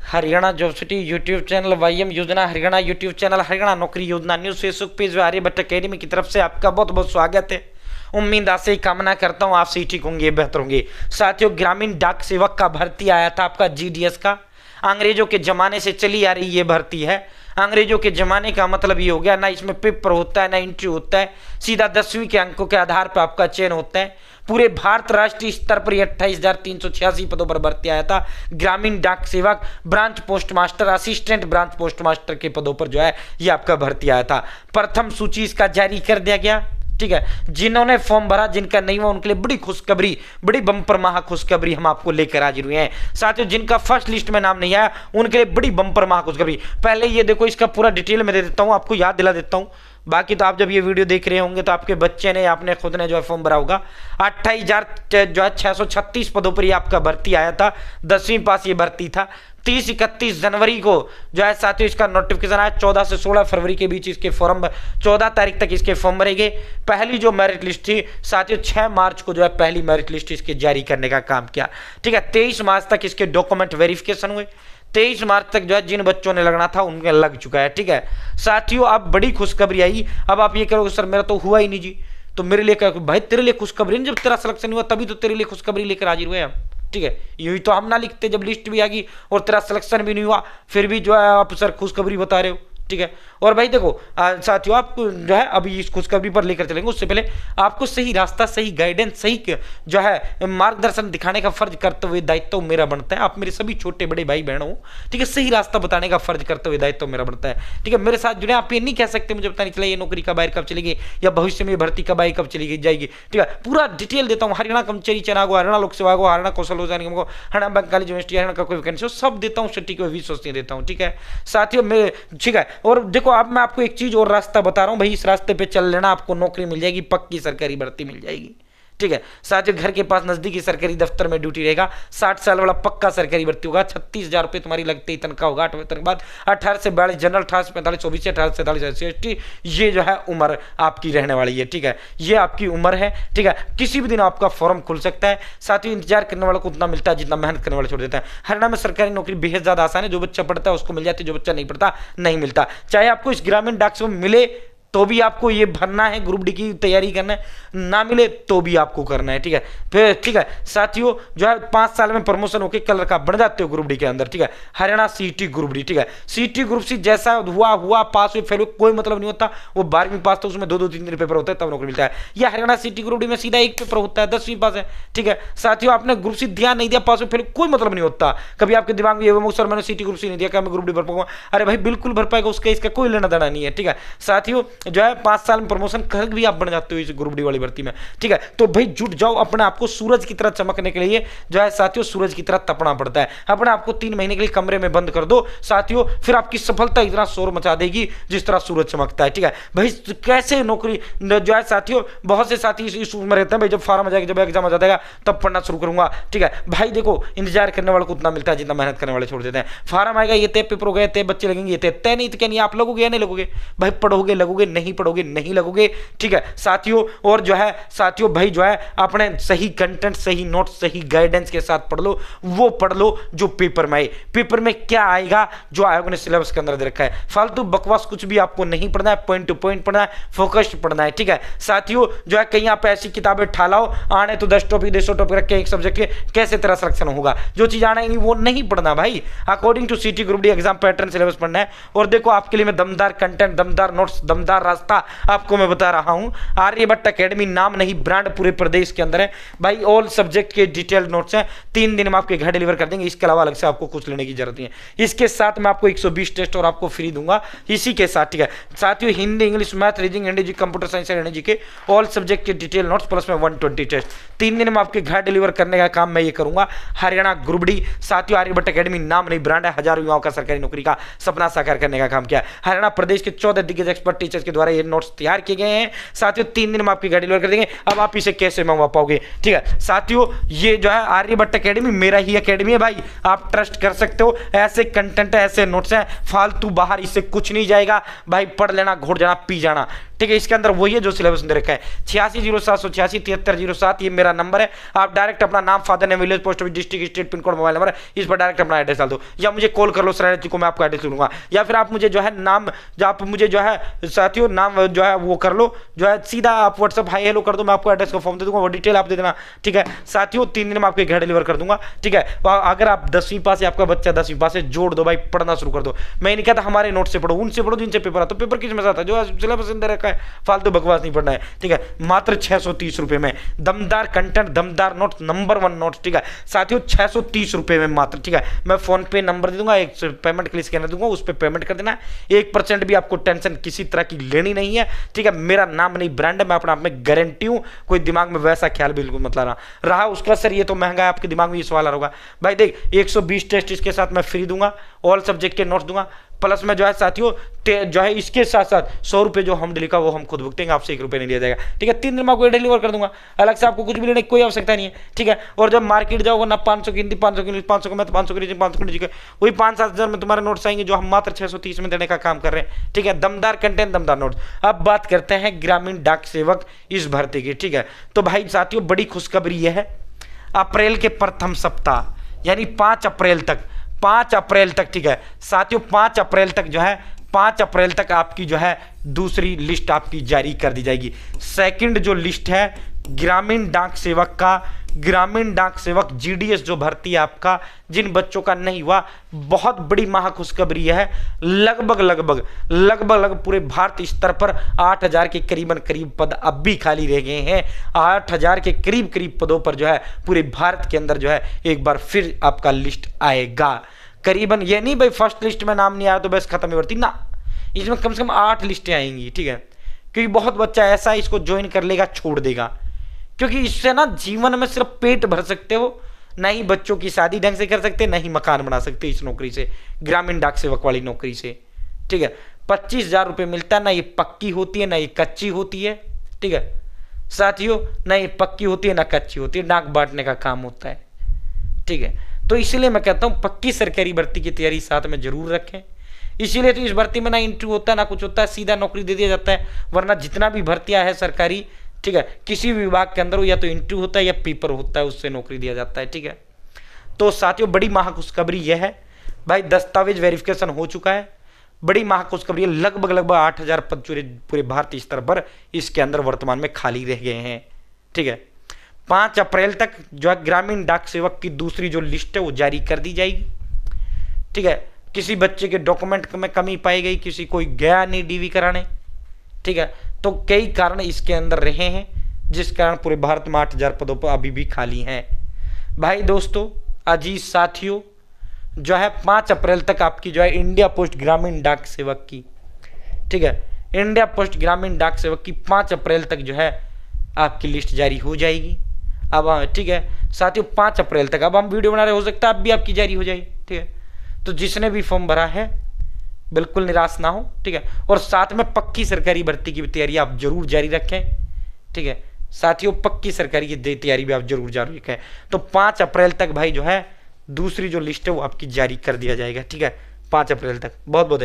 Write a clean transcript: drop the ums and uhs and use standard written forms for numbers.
Haryana job city YouTube channel, YM योजना Haryana YouTube channel, Haryana नौकरी योजना न्यूज फेसबुक पेज व आर्यभट्ट अकेडमी की तरफ से आपका बहुत बहुत स्वागत है। उम्मीद आशा कामना करता हूँ आप सही ठीक होंगे, बेहतर होंगे। साथियों, ग्रामीण डाक सेवक का भर्ती आया था आपका जीडीएस का। अंग्रेजों के जमाने से चली आ रही ये भर्ती है। अंग्रेजों के जमाने का मतलब ये हो गया, ना इसमें पेपर होता है ना इंटरव्यू होता है, सीधा 10वीं के अंकों के आधार पर आपका चयन होता है। पूरे भारत राष्ट्रीय स्तर पर 28,386 पदों पर भर्ती आया था। ग्रामीण डाक सेवक, branch post master, assistant branch post master के पदों पर जो है ये आपका भर्ती आया था। प्रथम सूची इसका जारी कर दिया गया। ठीक है, जिन्होंने फॉर्म भरा, जिनका नहीं हुआ, उनके लिए बड़ी खुशखबरी, बड़ी बम्पर महा खुशखबरी हम आपको लेकर हाजिर हुए हैं। साथियों, जिनका फर्स्ट लिस्ट में नाम नहीं आया उनके लिए बड़ी बम्पर महा खुशखबरी। पहले ये देखो, इसका पूरा डिटेल में दे देता हूं, आपको याद दिला देता हूं। बाकी तो आप जब ये वीडियो देख रहे होंगे तो आपके बच्चे ने, आपने खुद ने जो है फॉर्म भरा होगा। 28,636 पदों पर ये आपका भर्ती आया था। 10वीं पास ये भर्ती था। 30-31 जनवरी को जो है साथियों इसका नोटिफिकेशन आया। 14 से 16 फरवरी के बीच इसके फॉर्म, 14 तारीख तक इसके फॉर्म भरे गए। पहली जो मेरिट लिस्ट थी साथियों 6 मार्च को जो है पहली मेरिट लिस्ट इसके जारी करने का काम किया। ठीक है, 23 मार्च तक इसके डॉक्यूमेंट वेरिफिकेशन हुए। 23 मार्च तक जो है जिन बच्चों ने लगना था उनके लग चुका है। ठीक है साथियों, अब बड़ी खुशखबरी आई। अब आप ये करोगे सर मेरा तो हुआ ही नहीं जी, तो मेरे लिए क्या? भाई तेरे लिए खुशखबरी नहीं, जब तेरा सिलेक्शन हुआ तभी तो तेरे लिए खुशखबरी लेकर हाजिर हुए हम। ठीक है, यूं तो हम ना लिखते जब लिस्ट भी आ गई और तेरा सिलेक्शन भी नहीं हुआ, फिर भी जो है आप सर खुशखबरी बता रहे हो। ठीक है, और भाई देखो साथियों, आप जो है अभी इस खुशखबरी पर लेकर चलेंगे, उससे पहले आपको सही रास्ता, सही गाइडेंस, सही जो है मार्गदर्शन दिखाने का फर्ज कर्तव्य दायित्व मेरा बनता है। आप मेरे सभी छोटे बड़े भाई बहन हो, ठीक है, सही रास्ता बताने का फर्ज कर्तव्य दायित्व मेरा बनता है। ठीक है, मेरे साथ जुड़े। आप ये नहीं कह सकते मुझे पता नहीं चला ये नौकरी कब आए, कब चलेगी, या भविष्य में भर्ती कब आई, कब चली जाएगी। ठीक है, पूरा डिटेल देता हूँ। हरियाणा कर्मचारी चयन आयोग, हरियाणा लोक सेवा आयोग, Haryana Kaushal Rozgar Nigam, Haryana bank college university, Haryana का कोई वैकेंसी हो, सब देता हूँ सटीक विश्वसनीय देता हूँ। ठीक है साथियों, मेरे ठीक है। और देखो, अब मैं आपको एक चीज और रास्ता बता रहा हूं भाई, इस रास्ते पे चल लेना, आपको नौकरी मिल जाएगी, पक्की सरकारी भर्ती मिल जाएगी। ठीक है साथियों, घर के पास नजदीकी सरकारी दफ्तर में ड्यूटी रहेगा। 60 साल वाला पक्का सरकारी भर्ती होगा। 36,000 रुपये तुम्हारी लगते ही तनख्वाह होगा। 8 वेतन के बाद 18 से 42 जनरल, 18 से 45 ओबीसी, 18 से 47 SC, ये जो है उम्र आपकी रहने वाली है। ठीक है, ये आपकी उम्र है। ठीक है, किसी भी दिन आपका फॉर्म खुल सकता है। साथियों, इंतजार करने वालों को उतना मिलता है जितना मेहनत करने वाले छोड़ देता है। हरियाणा में सरकारी नौकरी बेहद ज्यादा आसान है। जो बच्चा पढ़ता है उसको मिल जाती है, जो बच्चा नहीं पढ़ता नहीं मिलता। चाहे आपको इस ग्रामीण डाक से मिले तो भी आपको ये भरना है, ग्रुप डी की तैयारी करना है, ना मिले तो भी आपको करना है। ठीक है, फिर ठीक है साथियों, जो है 5 साल में प्रमोशन होकर कलर का बन जाते हो ग्रुप डी के अंदर। ठीक है, हरियाणा सीटी ग्रुप डी। ठीक है, सीटी ग्रुप सी जैसा हुआ पास हुए फेल हुए कोई मतलब नहीं होता। वो 12वीं पास तो उसमें 2-2 3-3 पेपर होता है तब नौकरी मिलता है। या हरियाणा सीटी ग्रुप डी में सीधा एक पेपर होता है, 10वीं पास है। ठीक है साथियों, आपने ग्रुप सी ध्यान नहीं दिया, पास हुए फेल कोई मतलब नहीं होता। कभी आपके दिमाग में ये सर मैंने सीटी ग्रुप सी नहीं दिया, क्या मैं ग्रुप डी भर पाऊंगा? अरे भाई बिल्कुल भर पाएगा, उसका इसका कोई लेना देना नहीं है। ठीक है साथियों, जो है 5 साल प्रमोशन कर भी आप बन जाते हो इस ग्रुप डी वाली भर्ती में। ठीक है, तो भाई जुट जाओ, अपने आपको सूरज की तरह चमकने के लिए जो है साथियों सूरज की तरह तपना पड़ता है। अपने आपको 3 महीने के लिए कमरे में बंद कर दो साथियों, फिर आपकी सफलता इतना शोर मचा देगी जिस तरह सूरज चमकता है। ठीक है भाई, कैसे नौकरी जो है साथियों, बहुत से साथी इस उम्र में रहते हैं भाई, जब फार्म आ जाएगा, जब एग्जाम आ जाएगा तब पढ़ना शुरू करूंगा। ठीक है भाई, देखो इंतजार करने वालों को उतना मिलता है जितना मेहनत करने वाले छोड़ देते हैं। फार्म आएगा, ये तय पेपर हो गए, तय बच्चे लगेंगे, ये तय नहीं तो क्या नहीं, आप लगोगे या नहीं लगोगे? भाई पढ़ोगे लगोगे, नहीं पढ़ोगे नहीं लगोगे। ठीक है साथियों, और जो है साथियों भाई जो है अपने सही कंटेंट, सही नोट, सही गाइडेंस के साथ पढ़ लो। वो पढ़ लो जो पेपर में आए। पेपर में क्या आएगा जो आयोग ने सिलेबस के अंदर दे रखा है। फालतू बकवास कुछ भी आपको नहीं पढ़ना है, पॉइंट टू पॉइंट पढ़ना है, फोकस्ड पढ़ना है। ठीक है साथियों, जो है कहीं आप ऐसी किताबें ठालाओ, आने तो 10 टॉपिक 100 टॉपिक रख के एक सब्जेक्ट के, कैसे तेरा सिलेक्शन होगा? जो चीज आना ही वो नहीं पढ़ना भाई। अकॉर्डिंग टू सीटी group D exam pattern syllabus पढ़ना है। और देखो आपके लिए मैं दमदार कंटेंट, दमदार नोट्स, दमदार रास्ता आपको मैं बता रहा हूं। आर्यभट्ट अकेडमी नाम नहीं ब्रांड पूरे प्रदेश के अंदर है भाई। ऑल सब्जेक्ट के डिटेल्ड नोट्स हैं, 3 दिन में आपके घर डिलीवर कर देंगे। इसके अलावा अलग से आपको कुछ लेने की जरूरत नहीं है। इसके साथ मैं आपको 120 टेस्ट और आपको फ्री दूंगा इसी के साथ। ठीक है साथियों, Hindi, English, math, reasoning, NDG, computer science and energy के ऑल सब्जेक्ट के डिटेल नोट्स प्लस में 120 टेस्ट 3 दिन में आपके घर डिलीवर करने का काम मैं ये करूंगा। हरियाणा ग्रुप डी साथियों, आर्यभट्ट अकेडमी नाम नहीं ब्रांड है। हजारों युवाओं का सरकारी नौकरी का सपना साकार करने का काम किया। हरियाणा प्रदेश के 14 दिग्गज एक्सपर्ट टीचर्स के द्वारा ये नोट्स तैयार किए गए हैं साथियों। 3 दिन में आपकी गाड़ी डिलीवर कर देंगे। अब आप इसे कैसे मंगवा पाओगे? ठीक है साथियों, ये जो है आर्यभट्ट अकेडमी मेरा ही अकेडमी है भाई, आप ट्रस्ट कर सकते हो। ऐसे कंटेंट है, ऐसे नोट्स हैं, फालतू बाहर इससे कुछ नहीं जाएगा भाई। पढ़ लेना, घोट जाना, पी जाना। ठीक है। इसके अंदर वही है जो सिलेबस दे रखा है। 860786 ये मेरा नंबर है। आप डायरेक्ट अपना नाम, father name, village, post office, district, state, pin code, mobile number, इस पर डायरेक्ट अपना एड्रेस डाल दो, या मुझे कॉल कर लो सर को, मैं आपको एड्रेस दूंगा। या फिर आप मुझे जो है नाम, जो आप मुझे जो है साथियों नाम जो है वो कर लो, जो है सीधा आप व्हाट्सअप हाई हेलो कर दो, मैं आपको एड्रेस का फॉर्म दे दूंगा, वो डिटेल आप दे देना, ठीक है साथियों। 3 दिन में आपके घर डिलीवर कर दूंगा, ठीक है। अगर आप 10वीं पास है, आपका बच्चा 10वीं पास है, जोड़ दो भाई, पढ़ना शुरू कर दो। मैं नहीं कहता हमारे नोट से पढ़ो, उनसे पढ़ो जिनसे पेपर आता। पेपर किस में आता है, जो सिलेबस अंदर रखा है, फालतू बकवास नहीं पढ़ना है, ठीक है। मात्र 630 रुपए में दमदार कंटेंट, दमदार नोट, नंबर 1 नोट्स, ठीक है साथियों, 630 रुपए में मात्र, ठीक है। मैं फोन पे नंबर दे दूंगा, एक पेमेंट के लिए स्कैनर दूंगा, उस पर पेमेंट कर देना। 1% भी आपको टेंशन किसी तरह की लेनी नहीं है, ठीक है। मेरा नाम नहीं, ब्रांड है, मैं अपने आप में गारंटी हूं। कोई दिमाग में वैसा ख्याल बिल्कुल मत लाना। रहा उसका सर ये तो महंगा है, आपके दिमाग में ये सवाल आ रहा होगा भाई देख 120 टेस्ट इसके साथ मैं फ्री दूंगा, ऑल सब्जेक्ट के नोट्स दूंगा, प्लस में जो है साथियों जो है इसके साथ साथ 100 रुपए जो हम लिखा वो हम खुद भुगतेंगे, आपसे 1 रुपए नहीं लिया जाएगा, ठीक है। 3 दिन में आपको डिलीवर कर दूंगा, अलग से आपको कुछ भी लेने की कोई आवश्यकता नहीं है, ठीक है। और जब मार्केट जाओ ना 500 की हिंदी, 500 की इंग्लिश, 500 में 500 की 500 की, ठीक है, वही 5-7 हज़ार में तुम्हारे नोट्स आएंगे, जो हम मात्र 630 में देने का काम कर रहे हैं, ठीक है। दमदार कंटेंट, दमदार नोट्स। अब बात करते हैं ग्रामीण डाक सेवक इस भर्ती की, ठीक है। तो भाई साथियों बड़ी खुशखबरी यह है, अप्रैल के प्रथम सप्ताह यानी 5 अप्रैल तक, 5 अप्रैल तक, ठीक है साथियों, 5 अप्रैल तक जो है, 5 अप्रैल तक आपकी जो है दूसरी लिस्ट आपकी जारी कर दी जाएगी। सेकंड जो लिस्ट है ग्रामीण डाक सेवक का, ग्रामीण डाक सेवक जीडीएस जो भर्ती है आपका, जिन बच्चों का नहीं हुआ, बहुत बड़ी महाखुशखबरी है। लगभग पूरे भारत स्तर पर 8000 के करीब पद अब भी खाली रह गए हैं। 8000 के करीब पदों पर जो है पूरे भारत के अंदर जो है एक बार फिर आपका लिस्ट आएगा। करीबन ये नहीं भाई फर्स्ट लिस्ट में नाम नहीं आया तो बस खत्म ही भर्ती ना, इसमें कम से कम 8 लिस्टें आएंगी, ठीक है। क्योंकि बहुत बच्चा ऐसा है इसको ज्वाइन कर लेगा, छोड़ देगा, क्योंकि इससे ना जीवन में सिर्फ पेट भर सकते हो, ना ही बच्चों की शादी ढंग से कर सकते, ना ही मकान बना सकते इस नौकरी से, ग्रामीण डाक सेवक वाली नौकरी से, ठीक है। 25,000 रुपये मिलता है, ना ये पक्की होती है ना ये कच्ची होती है, ठीक है साथियों, ना ये पक्की होती है ना कच्ची होती है, डाक बांटने का काम होता है, ठीक है। तो इसीलिए मैं कहता हूं पक्की सरकारी भर्ती की तैयारी साथ में जरूर रखें। इसीलिए तो इस भर्ती में ना इंटरव्यू होता है ना कुछ होता है, सीधा नौकरी दे दिया जाता है। वरना जितना भी भर्तियां है सरकारी, ठीक है, किसी भी विभाग के अंदर हो, या तो इंटरव्यू होता है या पेपर होता है, उससे नौकरी दिया जाता है, ठीक है। तो साथियों बड़ी महाखुशखबरी यह है भाई, दस्तावेज वेरिफिकेशन हो चुका है, बड़ी महाखुशखबरी है। लगभग 8000 पद पूरे भारतीय स्तर पर इसके अंदर वर्तमान में खाली रह गए हैं, ठीक है। 5 अप्रैल तक जो है ग्रामीण डाक सेवक की दूसरी जो लिस्ट है वो जारी कर दी जाएगी, ठीक है। किसी बच्चे के डॉक्यूमेंट में कमी पाई गई, किसी कोई गया नहीं डीवी कराने, ठीक है, तो कई कारण इसके अंदर रहे हैं जिस कारण पूरे भारत में 8000 पदों पर अभी भी खाली हैं। भाई दोस्तों अजीज साथियों, जो है 5 अप्रैल तक आपकी जो है इंडिया पोस्ट ग्रामीण डाक सेवक की, ठीक है, इंडिया पोस्ट ग्रामीण डाक सेवक की 5 अप्रैल तक जो है आपकी लिस्ट जारी हो जाएगी। अब ठीक है साथियों 5 अप्रैल तक, अब हम वीडियो बना रहे, हो सकता है अब भी आपकी जारी हो जाएगी, ठीक है। तो जिसने भी फॉर्म भरा है बिल्कुल निराश ना हो, ठीक है। और साथ में पक्की सरकारी भर्ती की तैयारी आप जरूर जारी रखें, ठीक है साथियों, पक्की सरकारी की तैयारी भी आप जरूर जारी रखें। तो 5 अप्रैल तक भाई जो है दूसरी जो लिस्ट है वो आपकी जारी कर दिया जाएगा, ठीक है, 5 अप्रैल तक। बहुत बहुत